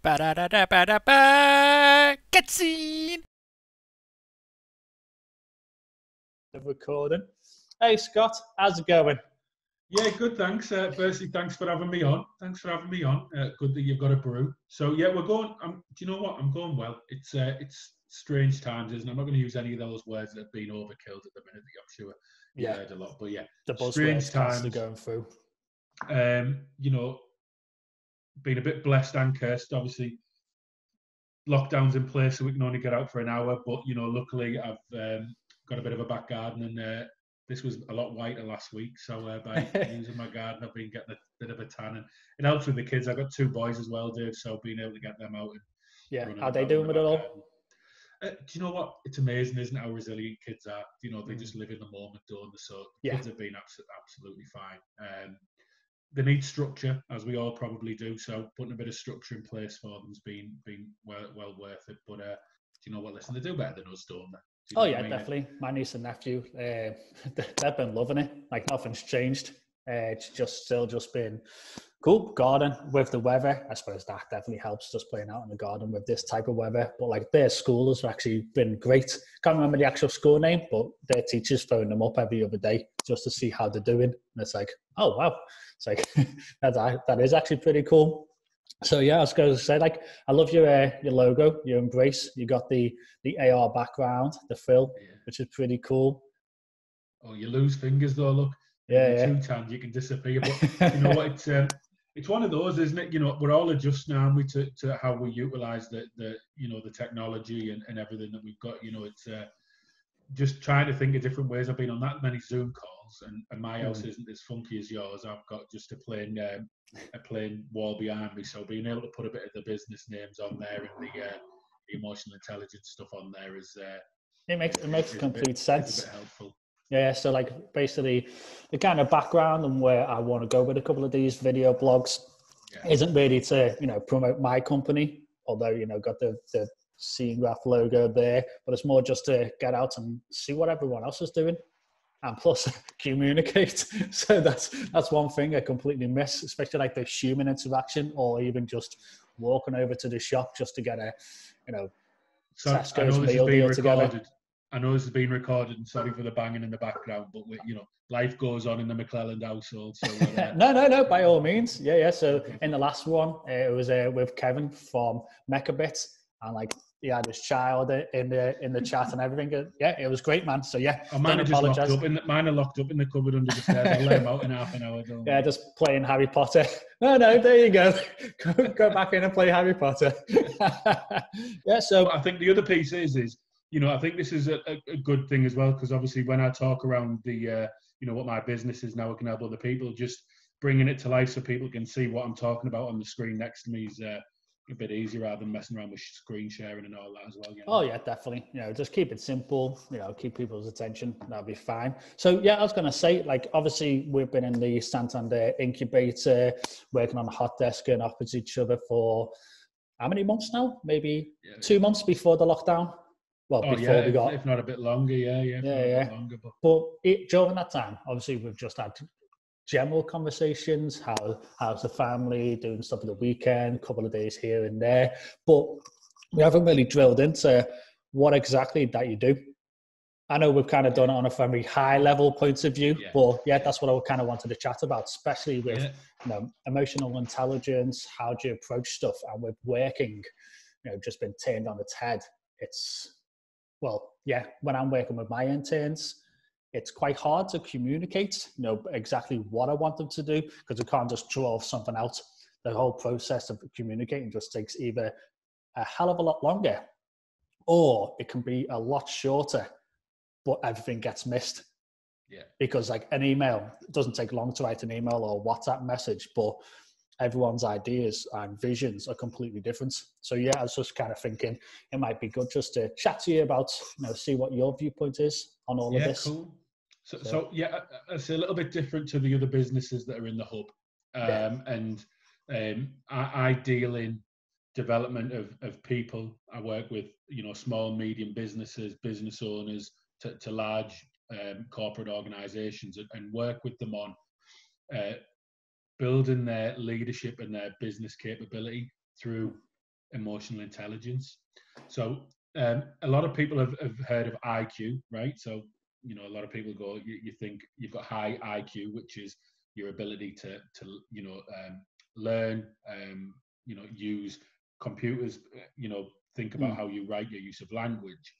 Ba-da-da-da-ba-da-ba. GetScene. The recording. Hey Scott, how's it going? Yeah, good. Thanks. Firstly, thanks for having me on. Good that you've got a brew. So yeah, we're going. Do you know what? I'm going well. It's strange times, isn't it? I'm not going to use any of those words that have been overkilled at the minute. That I'm sure you heard a lot. But yeah, The strange buzzwords times. constantly going through. You know, been a bit blessed and cursed. Obviously, lockdown's in place, so we can only get out for an hour. But you know, luckily, I've got a bit of a back garden, and this was a lot whiter last week. So by using my garden, I've been getting a bit of a tan, and it helps with the kids. I've got 2 boys as well, Dave. So being able to get them out and How they doing with it all? Do you know what? It's amazing, isn't it, how resilient kids are? You know, they just live in the moment, don't they? So kids have been absolutely fine. They need structure, as we all probably do. So putting a bit of structure in place for them's been well worth it. But do you know what? Listen, they do better than us, don't they? Oh yeah, definitely. My niece and nephew, they've been loving it. Like nothing's changed. It's still been cool. Garden with the weather, I suppose that definitely helps. Just playing out in the garden with this type of weather. But like their school has actually been great. Can't remember the actual school name, but their teachers phone them up every other day just to see how they're doing. And it's like, oh wow, it's like that is actually pretty cool. So yeah, I was going to say, like, I love your logo, your embrace. You got the AR background, the fill, which is pretty cool. Oh, you lose fingers though. Look, yeah. 2 times you can disappear. But you know what? It's one of those, isn't it? You know, we're all adjusting, aren't we, to how we utilize the technology and everything that we've got. You know, it's just trying to think of different ways. I've been on that many Zoom calls, and my house isn't as funky as yours. I've got just a plain wall behind me. So being able to put a bit of the business names on there and the emotional intelligence stuff on there is it makes complete sense. It's a bit helpful. Yeah, so like basically the kind of background and where I want to go with a couple of these video blogs isn't really to, promote my company, although, got the Scenegraph logo there, but it's more just to get out and see what everyone else is doing and plus communicate. So that's one thing I completely miss, especially like the human interaction or even just walking over to the shop just to get a, so Tesco's meal deal together. I know this has been recorded, and sorry for the banging in the background, but life goes on in the McLellan household. So no, by all means, yeah. So in the last one, it was with Kevin from Mechabit, and like he had his child in the chat and everything. Yeah, it was great, man. So yeah, mine are just locked up. Mine are locked up in the cupboard under the stairs. I'll let them out in half an hour. Just playing Harry Potter. No, there you go. Go back in and play Harry Potter. Yeah. So I think the other piece is. I think this is a good thing as well, because obviously when I talk around the, what my business is now, I can help other people, just bringing it to life so people can see what I'm talking about on the screen next to me is a bit easier rather than messing around with screen sharing and all that as well. Oh yeah, definitely. Just keep it simple, keep people's attention. That'll be fine. So yeah, I was going to say, like, obviously we've been in the Santander incubator, working on a hot desk and opposite each other for how many months now? Maybe 2 months before the lockdown. Well, before we got, if not a bit longer, yeah. Longer, but during that time, obviously, we've just had general conversations. How's the family doing stuff at the weekend? A couple of days here and there, but we haven't really drilled into what exactly that you do. I know we've kind of done it on a very high level point of view, but that's what I kind of wanted to chat about, especially with emotional intelligence. How do you approach stuff? And with working, just been turned on its head. When I'm working with my interns, it's quite hard to communicate, exactly what I want them to do, because I can't just draw something out. The whole process of communicating just takes either a hell of a lot longer, or it can be a lot shorter, but everything gets missed. Yeah. Because like an email, it doesn't take long to write an email or WhatsApp message, but everyone's ideas and visions are completely different. So yeah, I was just kind of thinking it might be good just to chat to you about, see what your viewpoint is on all of this. Yeah, cool. So it's a little bit different to the other businesses that are in the hub. I deal in development of people. I work with, small, medium businesses, business owners to large corporate organizations and work with them on building their leadership and their business capability through emotional intelligence. So a lot of people have heard of IQ, right? So, you know, a lot of people go, you think you've got high IQ, which is your ability to you know, learn, you know, use computers, you know, think about how you write, your use of language,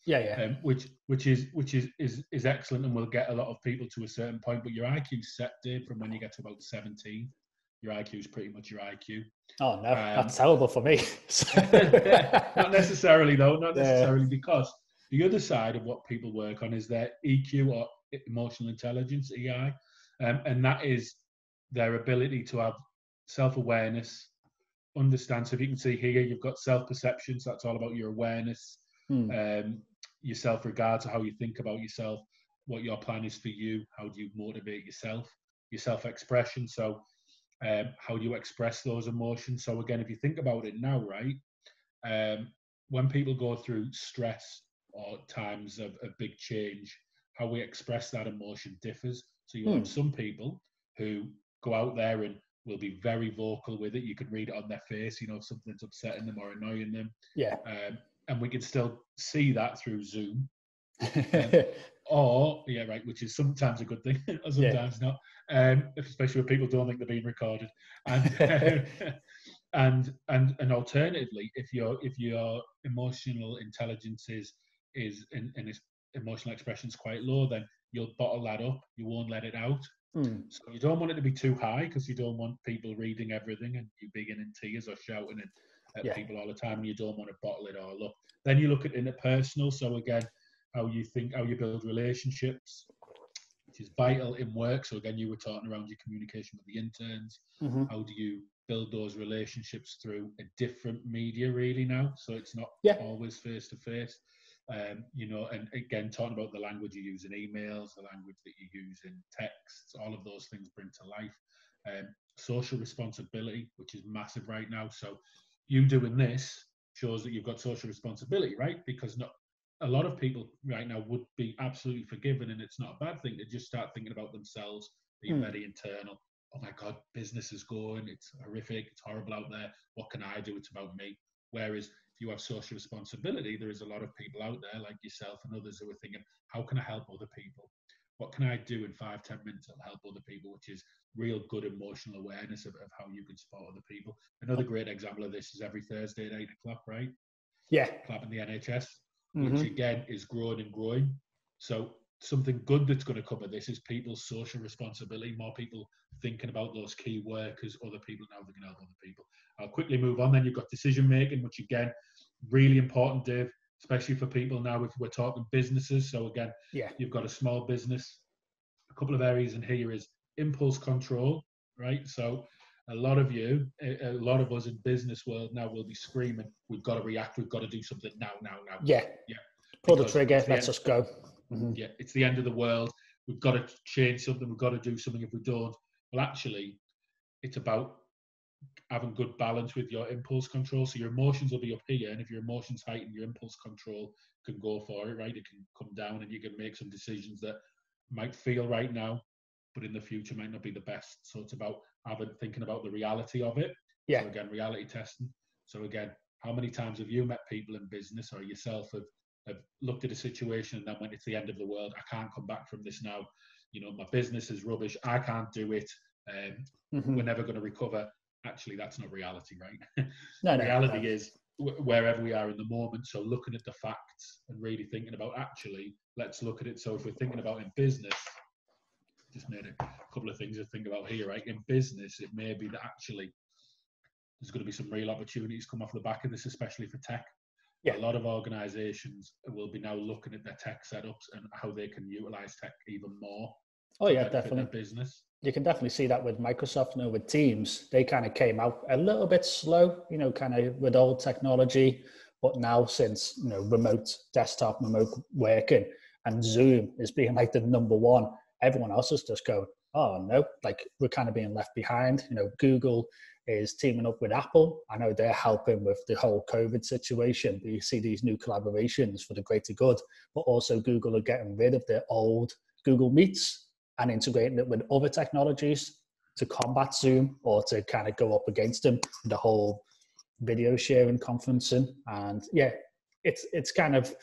which is excellent, and will get a lot of people to a certain point. But your IQ set, Dave, from when you get to about 17. Your IQ is pretty much your IQ. Oh no, that's terrible for me. Not necessarily though, not necessarily, because the other side of what people work on is their EQ, or emotional intelligence, EI, and that is their ability to have self-awareness, understand. So if you can see here, you've got self-perception, so that's all about your awareness, your self-regard, so how you think about yourself, what your plan is for you, how do you motivate yourself, your self-expression, so how do you express those emotions. So again, if you think about it now, right, when people go through stress or times of big change, how we express that emotion differs. So you'll have some people who go out there and will be very vocal with it. You can read it on their face, you know, if something's upsetting them or annoying them. And we can still see that through Zoom. Or which is sometimes a good thing, or sometimes not. Especially when people don't think they're being recorded. And and alternatively, if your emotional intelligence is and its emotional expression is quite low, then you'll bottle that up. You won't let it out. So you don't want it to be too high, because you don't want people reading everything and you being in tears or shouting at people all the time. And you don't want to bottle it all up. Then you look at interpersonal. So again, how you think, how you build relationships, which is vital in work. So again, you were talking around your communication with the interns. How do you build those relationships through a different media really now? So it's not always face to face. You know, and again, talking about the language you use in emails, the language that you use in texts, all of those things bring to life. Social responsibility, which is massive right now. So you doing this shows that you've got social responsibility, right? Because not a lot of people right now would be absolutely forgiven, and it's not a bad thing to just start thinking about themselves, being very internal. Oh my God, business is going, it's horrific, it's horrible out there. What can I do? It's about me. Whereas if you have social responsibility, there is a lot of people out there like yourself and others who are thinking, how can I help other people? What can I do in 5-10 minutes that'll help other people? Which is real good emotional awareness of how you can support other people. Another great example of this is every Thursday at 8 o'clock, right? Clapping the NHS, which again is growing and growing. So something good that's going to come of this is people's social responsibility, more people thinking about those key workers, other people, now they can help other people. I'll quickly move on. Then you've got decision making, which again, really important, Dave, especially for people now if we're talking businesses. So again, you've got a small business. A couple of areas in here is impulse control, right? So a lot of us in business world now will be screaming, we've got to react, we've got to do something now. Pull the trigger, let's just go. It's the end of the world, we've got to change something, we've got to do something. If we don't, well, actually it's about having good balance with your impulse control. So your emotions will be up here, and if your emotions heighten, your impulse control can go for it, right? It can come down, and you can make some decisions that might feel right now, but in the future might not be the best. So it's about thinking about the reality of it. So again, reality testing. So again, how many times have you met people in business or yourself have looked at a situation and then went, it's the end of the world, I can't come back from this now, you know, my business is rubbish, I can't do it, we're never going to recover. Actually, that's not reality, right? Reality is wherever we are in the moment. So looking at the facts and really thinking about, actually, let's look at it. So if we're thinking about in business, just made a couple of things to think about here, right? In business, it may be that actually there's going to be some real opportunities come off the back of this, especially for tech. A lot of organizations will be now looking at their tech setups and how they can utilize tech even more. Definitely. Business. You can definitely see that with Microsoft, you know, with Teams. They kind of came out a little bit slow, you know, kind of with old technology. But now since, you know, remote desktop, remote working, and Zoom is being like the number one, everyone else is just going, oh no, like we're kind of being left behind. You know, Google is teaming up with Apple. I know they're helping with the whole COVID situation. You see these new collaborations for the greater good, but also Google are getting rid of their old Google Meets and integrating it with other technologies to combat Zoom or to kind of go up against them. The whole, video sharing, conferencing, and yeah, it's kind of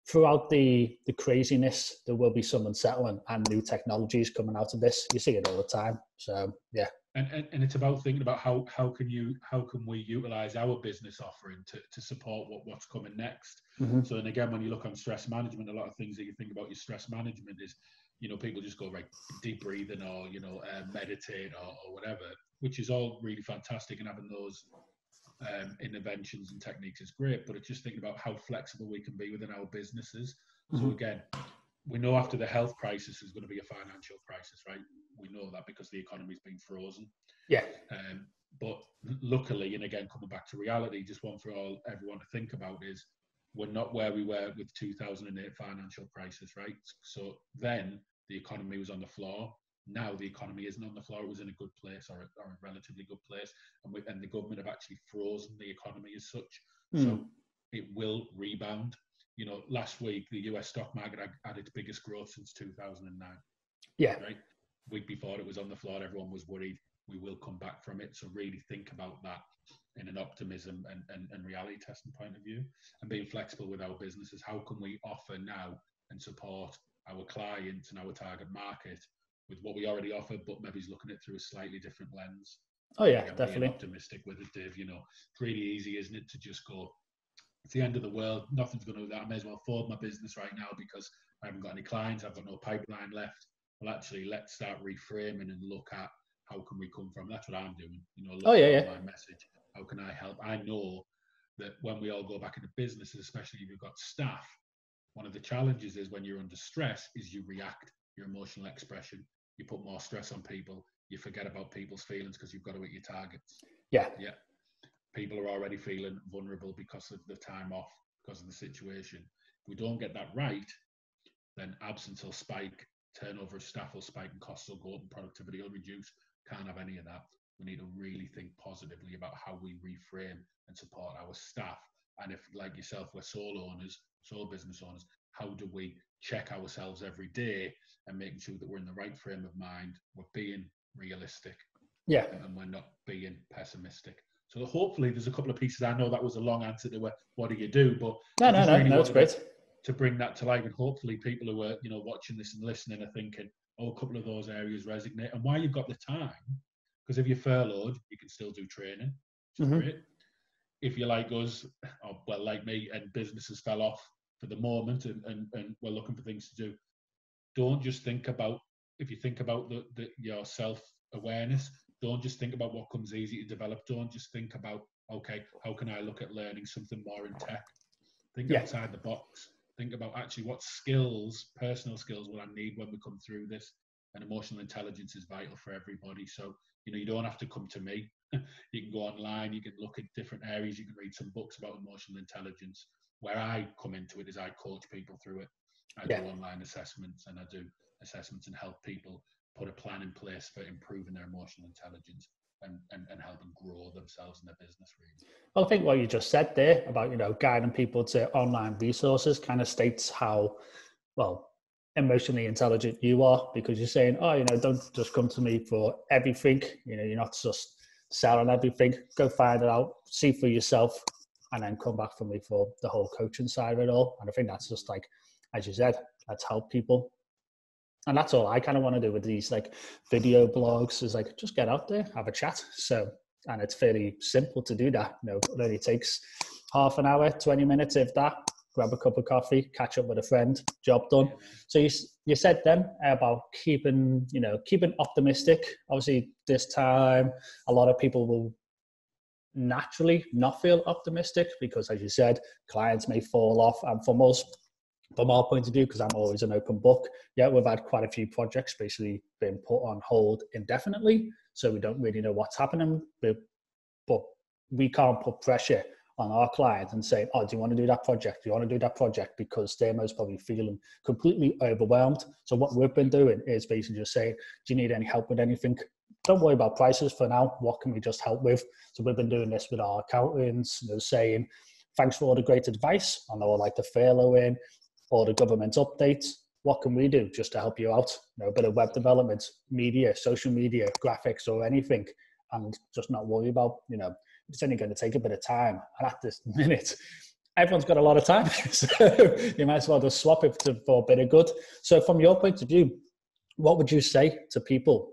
throughout the craziness, there will be some unsettling and new technologies coming out of this. You see it all the time. So yeah. And it's about thinking about how can we utilize our business offering to support what's coming next. So, and again, when you look on stress management, a lot of things that you think about your stress management is, you know, people just go right, deep breathing or, you know, meditate or whatever, which is all really fantastic, and having those interventions and techniques is great, but it's just thinking about how flexible we can be within our businesses. So again, we know after the health crisis is going to be a financial crisis, right? We know that because the economy's been frozen. Yeah. But luckily, and again, coming back to reality, just one for all everyone to think about is we're not where we were with 2008 financial crisis, right? So then the economy was on the floor. Now the economy isn't on the floor. It was in a good place or a relatively good place. And the government have actually frozen the economy as such. So it will rebound. You know, last week, the US stock market had its biggest growth since 2009. Yeah. Right? Week before it was on the floor, everyone was worried we will come back from it. So really think about that in an optimism and reality testing point of view, and being flexible with our businesses. How can we offer now and support our clients and our target market with what we already offer, but maybe he's looking at it through a slightly different lens? Oh yeah, and definitely. being optimistic with it, Dave. You know, it's really easy, isn't it, to just go, it's the end of the world, nothing's going to do that, I may as well fold my business right now because I haven't got any clients, I've got no pipeline left. Well, actually, let's start reframing and look at how can we come from. That's what I'm doing. You know, look at my message. How can I help? I know that when we all go back into businesses, especially if you've got staff, one of the challenges is when you're under stress is you react, your emotional expression. You put more stress on people. You forget about people's feelings because you've got to hit your targets. Yeah. People are already feeling vulnerable because of the time off, because of the situation. If we don't get that right, then absence will spike, turnover of staff will spike, and costs will go up, and productivity will reduce. Can't have any of that. We need to really think positively about how we reframe and support our staff. And if, like yourself, we're sole business owners, how do we check ourselves every day and making sure that we're in the right frame of mind, we're being realistic, and we're not being pessimistic. So hopefully there's a couple of pieces. I know that was a long answer to what do you do, but no, it's great to bring that to life, and hopefully people who are, you know, watching this and listening are thinking, oh, a couple of those areas resonate. And while you've got the time, because if you're furloughed, you can still do training, which is great. If you're like us, or well, like me, and businesses fell off for the moment, and we're looking for things to do, don't just think about, if you think about your self-awareness, don't just think about what comes easy to develop. Don't just think about, okay, how can I look at learning something more in tech? Think outside the box. Think about actually what skills, personal skills, will I need when we come through this? And emotional intelligence is vital for everybody. So, you know, you don't have to come to me. You can go online, you can look at different areas, you can read some books about emotional intelligence. Where I come into it is I coach people through it. I do online assessments, and I do assessments and help people put a plan in place for improving their emotional intelligence and help them grow themselves in their business, really. Well, I think what you just said there about, you know, guiding people to online resources kind of states how, well, emotionally intelligent you are, because you're saying, oh, you know, don't just come to me for everything. You know, you're not just selling everything. Go find it out, see for yourself, and then come back for me for the whole coaching side of it all. And I think that's just like, as you said, let's help people. And that's all I kind of want to do with these like video blogs, is like just get out there, have a chat. So, and it's fairly simple to do that. You know, it only takes half an hour, 20 minutes, if that. Grab a cup of coffee, catch up with a friend, job done. So you said then about keeping optimistic. Obviously, this time a lot of people will naturally not feel optimistic because, as you said, clients may fall off. And from our point of view, because I'm always an open book, we've had quite a few projects basically being put on hold indefinitely. So we don't really know what's happening, but we can't put pressure on our client and say, oh, do you want to do that project? Do you want to do that project? Because they're most probably feeling completely overwhelmed. So what we've been doing is basically just saying, do you need any help with anything? Don't worry about prices for now. What can we just help with? So we've been doing this with our accountants, you know, saying, thanks for all the great advice on all like the furloughing or the government updates. What can we do just to help you out? You know, a bit of web development, media, social media, graphics, or anything. and just not worry about, it's only going to take a bit of time. And at this minute, everyone's got a lot of time. So you might as well just swap it for a bit of good. So from your point of view, what would you say to people,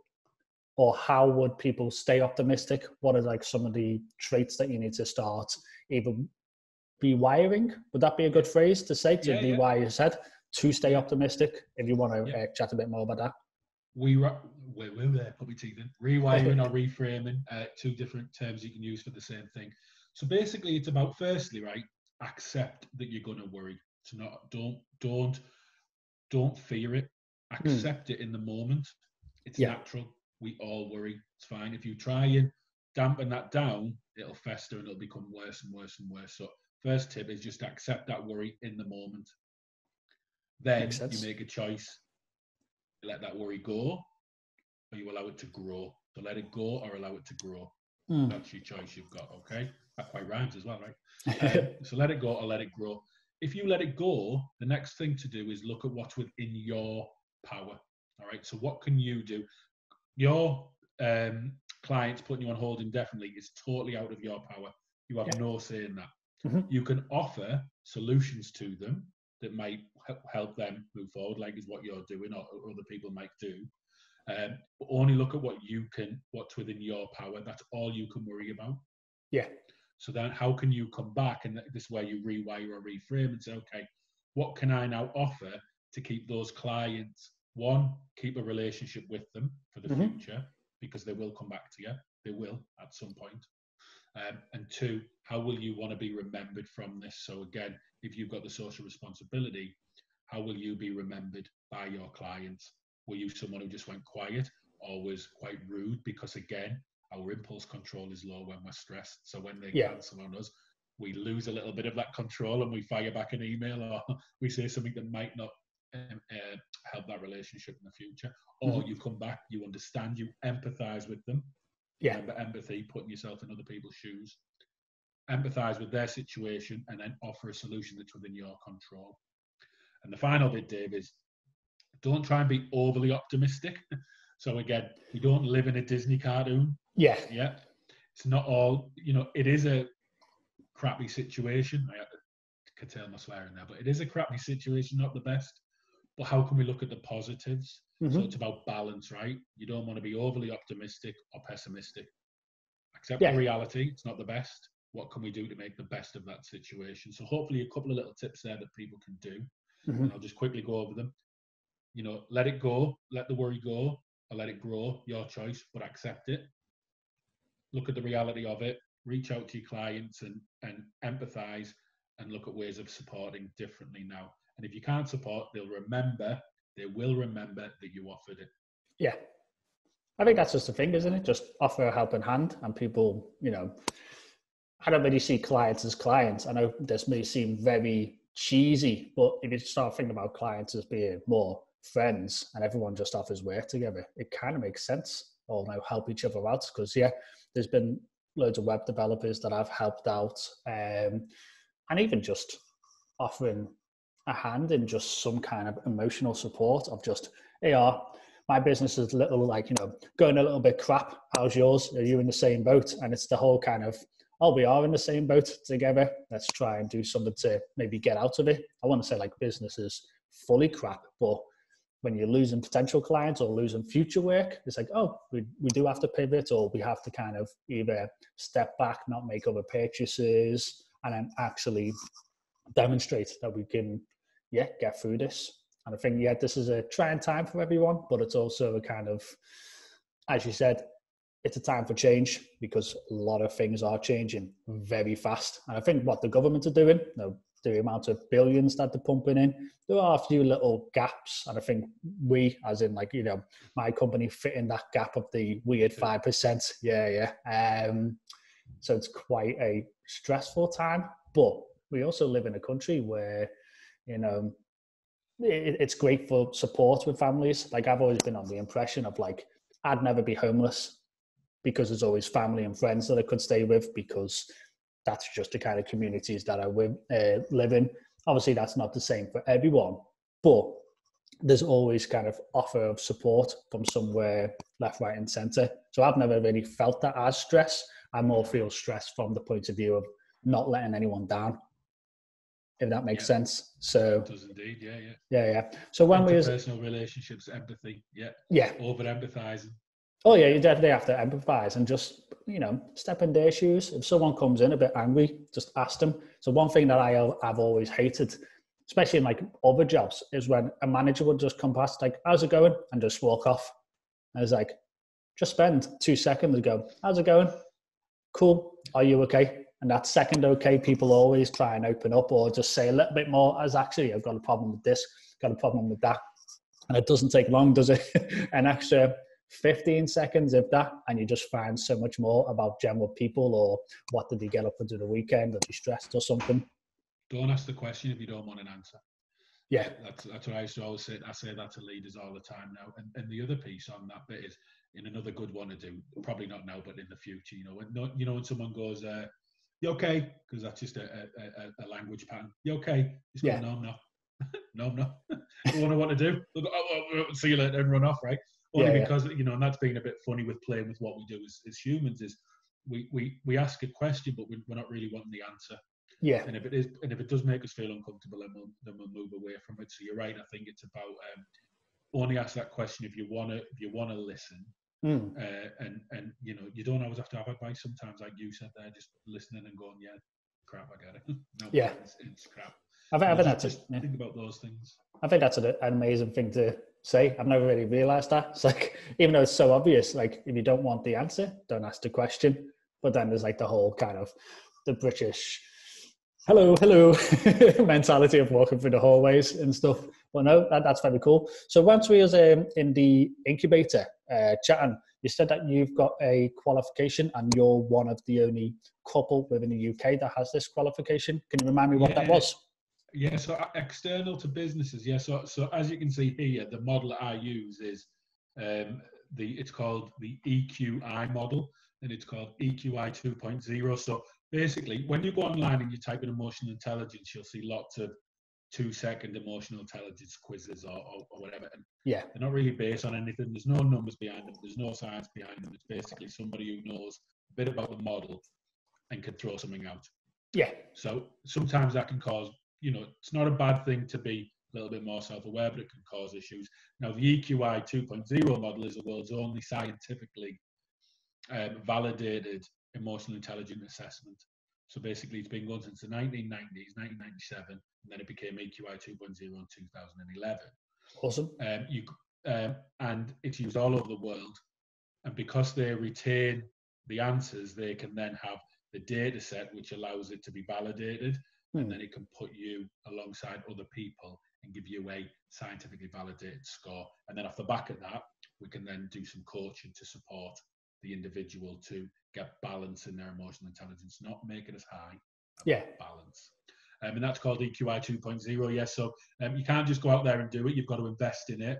or how would people stay optimistic? What are like some of the traits that you need to start either rewiring? Would that be a good phrase to say, to rewire your head to stay optimistic? If you want to chat a bit more about that. Put my teeth in. Rewiring or reframing, two different terms you can use for the same thing. So basically, it's about, firstly, right, accept that you're going to worry. So don't fear it. Accept it in the moment. It's natural. We all worry. It's fine. If you try and dampen that down, it'll fester and it'll become worse and worse and worse. So first tip is just accept that worry in the moment. Then you make a choice. You let that worry go, or you allow it to grow. So let it go or allow it to grow. That's your choice you've got, okay? That quite rhymes as well, right? So let it go or let it grow. If you let it go, the next thing to do is look at what's within your power, all right? So what can you do? Your clients putting you on hold indefinitely is totally out of your power. You have no say in that. You can offer solutions to them that might help them move forward, like is what you're doing or other people might do. But only look at what's within your power. That's all you can worry about. Yeah. So then how can you come back, and this is where you rewire or reframe and say, okay, what can I now offer to keep those clients, one, keep a relationship with them for the future, because they will come back to you. They will at some point. And two, how will you want to be remembered from this? So again, if you've got the social responsibility, how will you be remembered by your clients? Were you someone who just went quiet or was quite rude? Because again, our impulse control is low when we're stressed. So when they cancel on us, we lose a little bit of that control and we fire back an email, or we say something that might not help that relationship in the future. Or you come back, you understand, you empathize with them. Remember empathy, putting yourself in other people's shoes. Empathize with their situation and then offer a solution that's within your control. And the final bit, Dave, is don't try and be overly optimistic. So again, we don't live in a Disney cartoon. Yeah. It's not all, it is a crappy situation. I have to curtail my swearing there, but it is a crappy situation, not the best. But how can we look at the positives? So it's about balance, right? You don't want to be overly optimistic or pessimistic. Accept the reality. It's not the best. What can we do to make the best of that situation? So hopefully a couple of little tips there that people can do. And I'll just quickly go over them. Let it go, let the worry go, or let it grow, your choice, but accept it. Look at the reality of it, reach out to your clients and empathize, and look at ways of supporting differently now. And if you can't support, they will remember that you offered it. Yeah. I think that's just the thing, isn't it? Just offer a helping hand, and people, I don't really see clients as clients. I know this may seem very cheesy, but if you start thinking about clients as being more friends and everyone just offers work together, it kind of makes sense. Or now help each other out, because there's been loads of web developers that I've helped out, and even just offering a hand in just some kind of emotional support of just, hey, my business is a little going a little bit crap. How's yours? Are you in the same boat? And it's the whole kind of, we are in the same boat together. Let's try and do something to maybe get out of it. I want to say business is fully crap, but when you're losing potential clients or losing future work, it's we do have to pivot, or we have to kind of either step back, not make other purchases, and then actually demonstrate that we can, get through this. And I think, this is a trying time for everyone, but it's also a kind of, as you said, it's a time for change, because a lot of things are changing very fast. And I think what the government are doing, the amount of billions that they're pumping in, there are a few little gaps. And I think we, as in my company, fit in that gap of the weird 5%. So it's quite a stressful time, but we also live in a country where, it's great for support with families. I've always been on the impression of I'd never be homeless, because there's always family and friends that I could stay with, because that's just the kind of communities that I live in. Obviously, that's not the same for everyone, but there's always kind of offer of support from somewhere left, right, and center. So I've never really felt that as stress. I more feel stress from the point of view of not letting anyone down, if that makes sense. So it does indeed, yeah. So when we interpersonal relationships, empathy, over empathizing. Oh yeah, you definitely have to empathize and just, step in their shoes. If someone comes in a bit angry, just ask them. So one thing that I've always hated, especially in like other jobs, is when a manager would just come past, like, how's it going? And just walk off. And it's like, just spend 2 seconds and go, how's it going? Cool. Are you okay? And that second okay, people always try and open up or just say a little bit more as actually, I've got a problem with this, got a problem with that. And it doesn't take long, does it? An extra 15 seconds, if that, and you just find so much more about general people or what did they get up into the weekend, or they stressed or something. Don't ask the question if you don't want an answer. Yeah. That's what I used to always say. I say that to leaders all the time now. And the other piece on that bit is, in another good one to do, probably not now, but in the future, when someone goes, you okay? Because that's just a language pattern. You okay? Just go, no, I'm not. No, I'm not. What I want to do, look, see you later and run off, right? Only because, and that's being a bit funny with playing with what we do as humans, is we ask a question, but we're not really wanting the answer. Yeah. And if it does make us feel uncomfortable, then we'll move away from it. So you're right. I think it's about only ask that question if you want to listen. And you don't always have to have advice. Sometimes, like you said there, just listening and going, yeah, crap, I get it. No, yeah, it's crap. I think just think about those things. I think that's an amazing thing to say. I've never really realized that. It's like, even though it's so obvious, like if you don't want the answer, don't ask the question. But then there's like the whole kind of the British hello mentality of walking through the hallways and stuff. But no, that's very cool. So once we was in the incubator chatting, you said that you've got a qualification and you're one of the only couple within the UK that has this qualification. Can you remind me what that was? Yeah, so external to businesses. Yeah, so as you can see here, the model that I use is it's called the EQI model, and it's called EQI 2.0. So basically, when you go online and you type in emotional intelligence, you'll see lots of 2-second emotional intelligence quizzes or whatever. And yeah, they're not really based on anything. There's no numbers behind them. There's no science behind them. It's basically somebody who knows a bit about the model and can throw something out. Yeah. So sometimes that can cause, it's not a bad thing to be a little bit more self-aware, but it can cause issues. Now, the EQI 2.0 model is the world's only scientifically validated emotional intelligence assessment. So basically, it's been going since the 1990s, 1997, and then it became EQI 2.0 in 2011. Awesome. And it's used all over the world. And because they retain the answers, they can then have the data set, which allows it to be validated. And then it can put you alongside other people and give you a scientifically validated score. And then off the back of that, we can then do some coaching to support the individual to get balance in their emotional intelligence, not make it as high, balance. And that's called EQI 2.0. Yes, so you can't just go out there and do it. You've got to invest in it.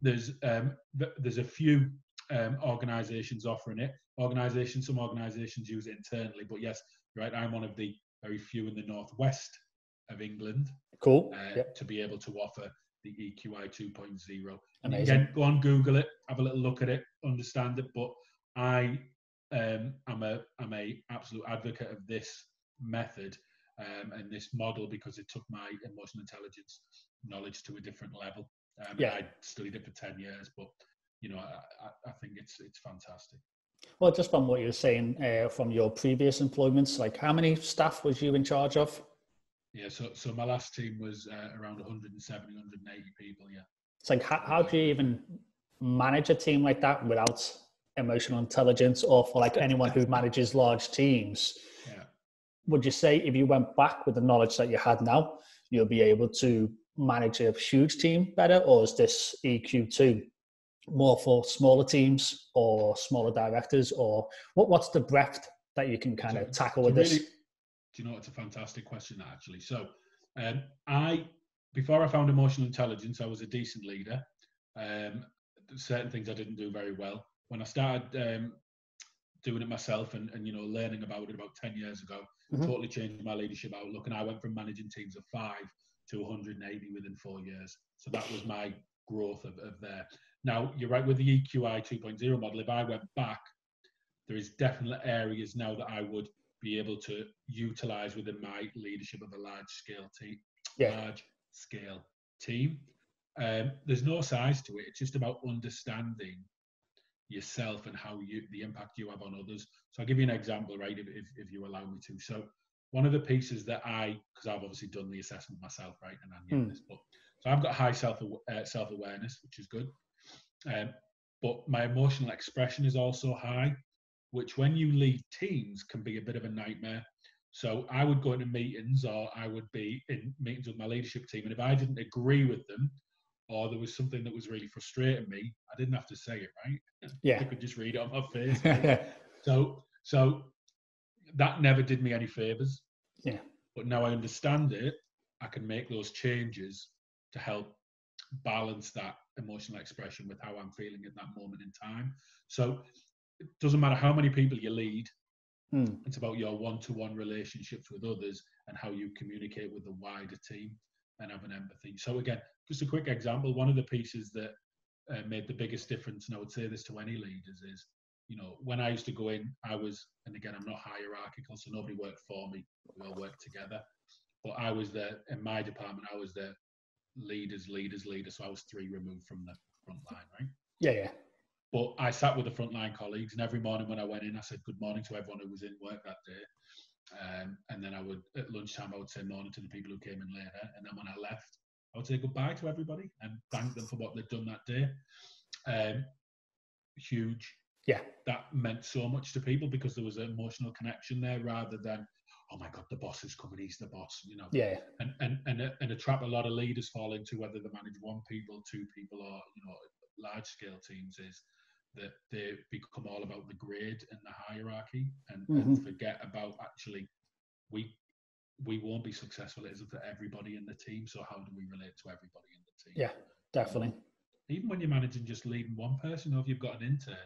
There's a few organizations offering it. Some organizations use it internally, but yes, right, I'm one of the very few in the northwest of England. Cool. To be able to offer the EQI 2.0. And Amazing. Go on, Google it, have a little look at it, understand it. But I'm a absolute advocate of this method and this model because it took my emotional intelligence knowledge to a different level. I studied it for 10 years, but I think it's fantastic. Well, just from what you were saying from your previous employments, like how many staff was you in charge of? Yeah, so my last team was around 170, 180 people, yeah. It's like, how do you even manage a team like that without emotional intelligence, or for like anyone who manages large teams? Yeah. Would you say if you went back with the knowledge that you had now, you'll be able to manage a huge team better, or is this EQ2 more for smaller teams or smaller directors, or what's the breadth that you can kind of tackle with this? Do you know, it's a fantastic question, actually. So before I found emotional intelligence, I was a decent leader. Certain things I didn't do very well. When I started doing it myself and learning about it about 10 years ago, totally changed my leadership outlook. And I went from managing teams of 5 to 180 within 4 years. So that was my growth of there. Now, you're right with the EQI 2.0 model. If I went back, there is definitely areas now that I would be able to utilize within my leadership of a large scale team. There's no size to it. It's just about understanding yourself and how the impact you have on others. So I'll give you an example, right, if you allow me to. So one of the pieces that because I've obviously done the assessment myself, right, and I'm in this book. So I've got high self-awareness, which is good. But my emotional expression is also high, which when you lead teams can be a bit of a nightmare. So I would go into meetings, or I would be in meetings with my leadership team, and if I didn't agree with them, or there was something that was really frustrating me, I didn't have to say it, right? Yeah. I could just read it on my face. Right? So that never did me any favors. Yeah. But now I understand it, I can make those changes to help balance that emotional expression with how I'm feeling at that moment in time. So it doesn't matter how many people you lead. It's about your one-to-one relationships with others and how you communicate with the wider team and have an empathy. So again, just a quick example, one of the pieces that made the biggest difference, and I would say this to any leaders, is, you know, when I used to go in, and again, I'm not hierarchical, so nobody worked for me, we all worked together. But I was there, in my department, I was the leader, so I was 3 removed from the front line, right? Yeah. But I sat with the frontline colleagues, and every morning when I went in, I said good morning to everyone who was in work that day. And then I would, at lunchtime, I would say morning to the people who came in later. And then when I left, I would say goodbye to everybody and thank them for what they'd done that day. Huge. Yeah. That meant so much to people because there was an emotional connection there, rather than, oh my God, the boss is coming, he's the boss, you know. Yeah. And a trap a lot of leaders fall into, whether they manage 1 people, 2 people, or, you know, large scale teams, is that they become all about the grade and the hierarchy, and forget about, actually, we won't be successful if it's for everybody in the team. So how do we relate to everybody in the team? Yeah, definitely. Even when you're managing just leading 1 person, or if you've got an intern,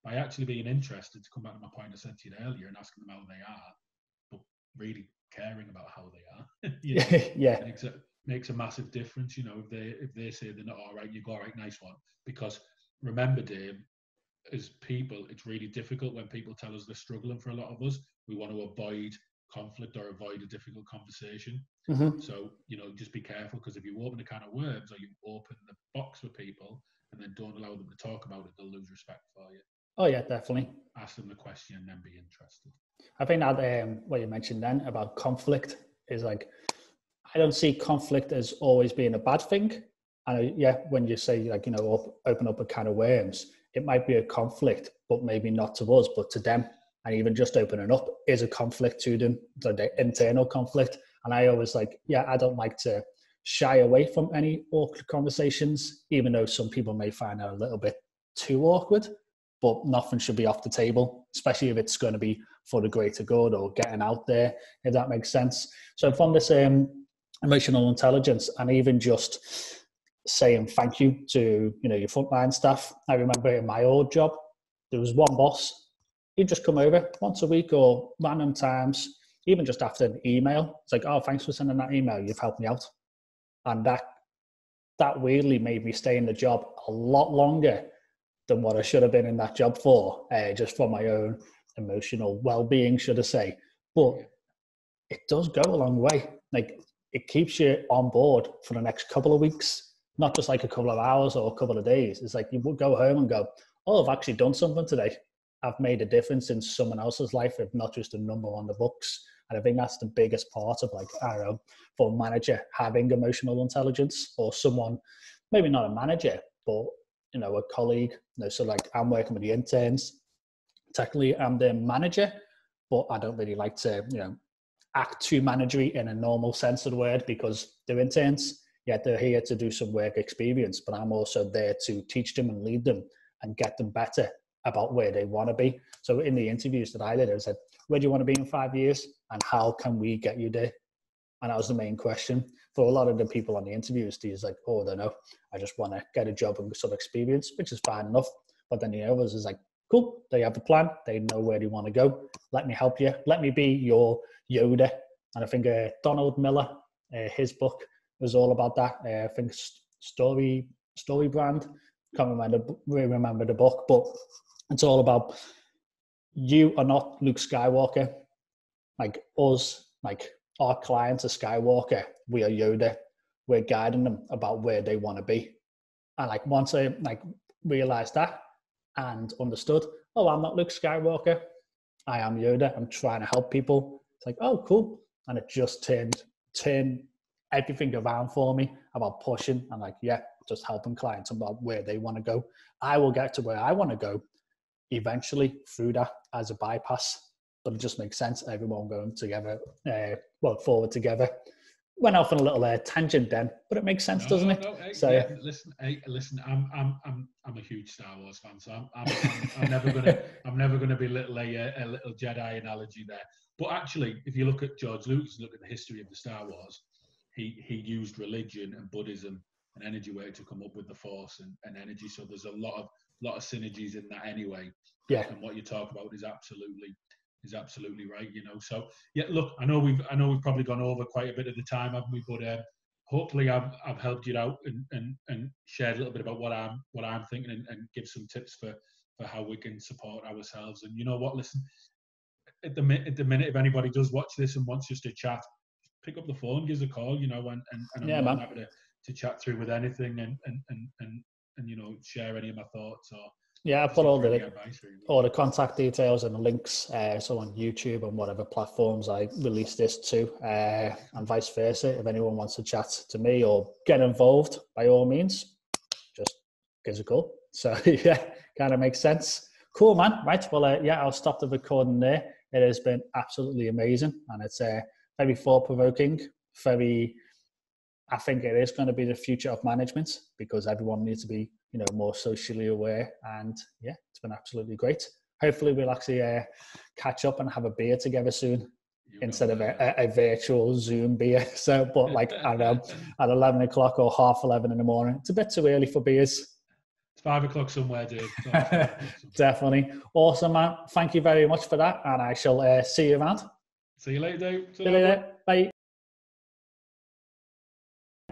by actually being interested, to come back to my point I said to you earlier, and asking them how they are, but really caring about how they are, you know, yeah, makes a massive difference. You know, if they say they're not all right, you go, all right, nice one. Because remember, Dave, as people, it's really difficult when people tell us they're struggling. For a lot of us, we want to avoid conflict or avoid a difficult conversation. So, you know, just be careful, because if you open a can of worms, or you open the box for people and then don't allow them to talk about it, they'll lose respect for you. Oh yeah, definitely. Ask them the question and then be interested. I think that what you mentioned then about conflict is, like, I don't see conflict as always being a bad thing. And yeah, when you say, like, you know, open up a can of worms, it might be a conflict, but maybe not to us, but to them. And even just opening up is a conflict to them, the internal conflict. And I always, like, yeah, I don't like to shy away from any awkward conversations, even though some people may find it a little bit too awkward, but nothing should be off the table, especially if it's going to be for the greater good or getting out there, if that makes sense. So from this emotional intelligence, and even just saying thank you to, you know, your frontline staff. I remember in my old job, there was one boss. He'd just come over once a week or random times, even just after an email. It's like, oh, thanks for sending that email. You've helped me out. And that weirdly made me stay in the job a lot longer than what I should have been in that job for, just for my own emotional well-being, should I say. But it does go a long way. Like, it keeps you on board for the next couple of weeks, not just like a couple of hours or a couple of days. It's like you would go home and go, oh, I've actually done something today. I've made a difference in someone else's life, if not just a number on the books. And I think that's the biggest part of, like, I don't know, for a manager having emotional intelligence, or someone, maybe not a manager, but, you know, a colleague. You know, so like, I'm working with the interns. Technically, I'm their manager, but I don't really like to, you know, act too managery in a normal sense of the word, because they're interns. Yeah, they're here to do some work experience, but I'm also there to teach them and lead them and get them better about where they want to be. So in the interviews that I did, I said, where do you want to be in 5 years, and how can we get you there? And that was the main question for a lot of the people on the interviews. He's like, oh, I don't know, I just want to get a job and some experience, which is fine enough. But then the others is like, cool, they have a plan, they know where they want to go. Let me help you. Let me be your Yoda. And I think Donald Miller, his book was all about that. I think Story Brand can't remember the book, but it's all about you are not Luke Skywalker. Like us, like our clients are Skywalker. We are Yoda. We're guiding them about where they want to be. And like once I like realized that and understood, oh, I'm not Luke Skywalker. I am Yoda. I'm trying to help people. It's like, oh, cool. And it just turned everything around for me about pushing and like, yeah, just helping clients about where they want to go. I will get to where I want to go eventually through that as a bypass. But it just makes sense. Everyone going together, forward together. Went off on a little tangent then, but it makes sense, doesn't it? So yeah, listen. I'm a huge Star Wars fan, so I'm never gonna belittle a little Jedi analogy there. But actually, if you look at George Lucas, look at the history of the Star Wars, he used religion and Buddhism and energy way to come up with the Force and energy. So there's a lot of synergies in that anyway. Yeah. And what you talk about is absolutely right, you know. So yeah, look, I know we've probably gone over quite a bit of the time, haven't we? But hopefully I've helped you out and shared a little bit about what I'm thinking and give some tips for how we can support ourselves. And you know what, listen, at the minute, if anybody does watch this and wants just to chat, pick up the phone, give us a call, you know, and I'm more than happy to chat through with anything and you know, share any of my thoughts or. Yeah, I put all the contact details and the links, so on YouTube and whatever platforms I release this to, and vice versa. If anyone wants to chat to me or get involved, by all means, just give us a call. So yeah, kind of makes sense. Cool, man. Right, well, I'll stop the recording there. It has been absolutely amazing, and it's very thought-provoking, I think it is going to be the future of management because everyone needs to be, you know, more socially aware. And yeah, it's been absolutely great. Hopefully we'll actually catch up and have a beer together soon instead of a virtual Zoom beer. So, but like at 11 o'clock or 11:30 in the morning, it's a bit too early for beers. It's 5 o'clock somewhere, dude. Definitely. Awesome, man. Thank you very much for that. And I shall see you around. See you later, dude. See you later. Bye.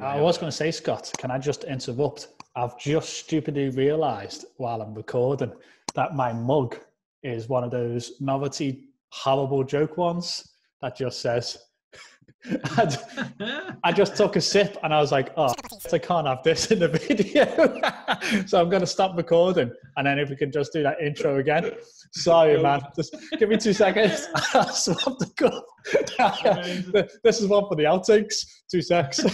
I was going to say, Scott, can I just interrupt? I've just stupidly realised while I'm recording that my mug is one of those novelty horrible joke ones that just says, I just took a sip and I was like, oh, I can't have this in the video. So I'm going to stop recording. And then if we can just do that intro again. Sorry, man. Just give me 2 seconds. I'll swap the cup. This is one for the outtakes. 2 secs.